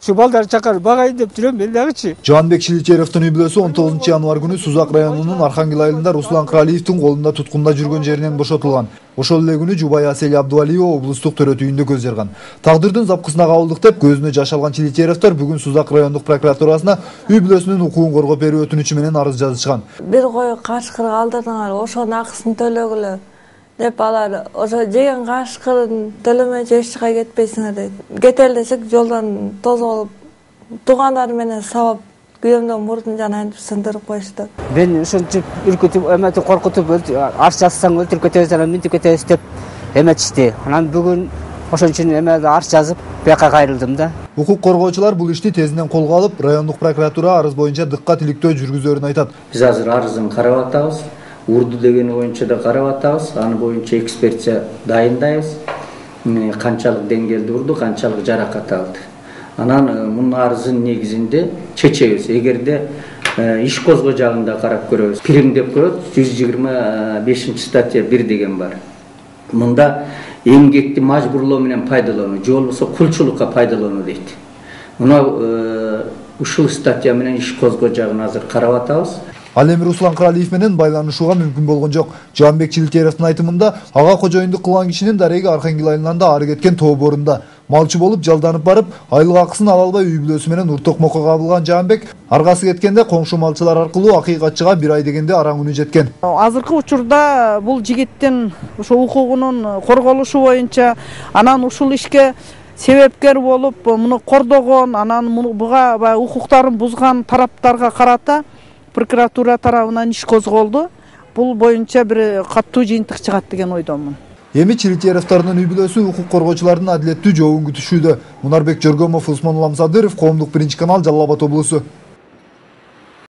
Şu balдар çakar bagayın деп жүрөм мен дагычы. Жанбек Чиличеровдун үй бүлөсү 19 январ күнү Сузак районунун Архангел айылында Руслан Кралиевдин колунда туткунда жүргөн жеринен бошотулган. Ошол эле күнү жубайы Асель Абдувалиева облустук төрөт үйүндө көз жарган. Тагдырдын запкысына кабылдык деп көзүнө жаш алган Чиличеровдор бүгүн Сузак райондук прокуратурасына үй бүлөсүнүн укугун коргоп берүү өтүнүчү менен арыз жазышкан. Бир кой кашкыр калтырдыңар, ошонун акысын төлөгүлө деп алар. Ошо жеген кашкырын төлөмөйчү эч жака кетпейсиңер дейт. Кетели десек жолдон тозуп алып, туугандары менен сабап күйөөмдүн мурдун жанайынтып сындырып коюшту. Мен ушунчу үркүтүп, эметип коркутуп, арыз жазсаң өлтүрүп кетебиз, анан минтип кетебиз деп эметишти. Анан бүгүн ошон үчүн эмеле арыз жазып, бияка кайрылдым да. Укук коргоочулар бул ишти тезинен колго алып, райондук прокуратура арыз боюнча дыккат иликтөө жүргүзөрүн айтат. Биз азыр арызын карап атабыз. Урду дегени боюнча да карап атабыз. Аны боюнча экспертиза дайындайбыз. Канчалык деңгээлде урду, канчалык жаракат алды. Анан мунун арызын негизинде чечебиз. Эгерде иш козгоо жагында карап көрөбүз. Прим деп коет, 125-статья 1 деген бар. Мында эмгекти мажбурлоо менен пайдалануу, же болбосо кулчулукка пайдалануу дейт. Мына ушул статья менен иш козгоо жагын азыр карап атабыз. Ал эми Руслан Кралиев менен байланышууга мүмкүн болгон жок. Жанбек Чиличеровдун айтымында ага кожоюндук кылган кишинин дареги Архангел айылында ары кеткен тоо борунда. Малчы болуп жалданып барып, айлык акысын ала албай үй бүлөсү менен уртокмокко кабылган Жанбек аргасы кеткенде коңшу малчылар аркылуу акыйкатчыга 1 ай дегенде араң үнү жеткен. Азыркы учурда бул жигиттин ошо укугунун корголушу боюнча анан ушул ишке себепкер болуп, муну кордогон, анан буга укуктарын бузган тараптарга карата прокуратура тарабынан иш козголду. Бул боюнча бир каттуу жыйынтык чыгат деген ойдомун. Эми Чиличеровдордун үй бүлөсү укук коргоочулардын адилеттүү жообун күтүшүүдө. Мунарбек Жөргөмов, Усман Ламсадыров, Коомдук 1 канал, Жалал Абад облусу.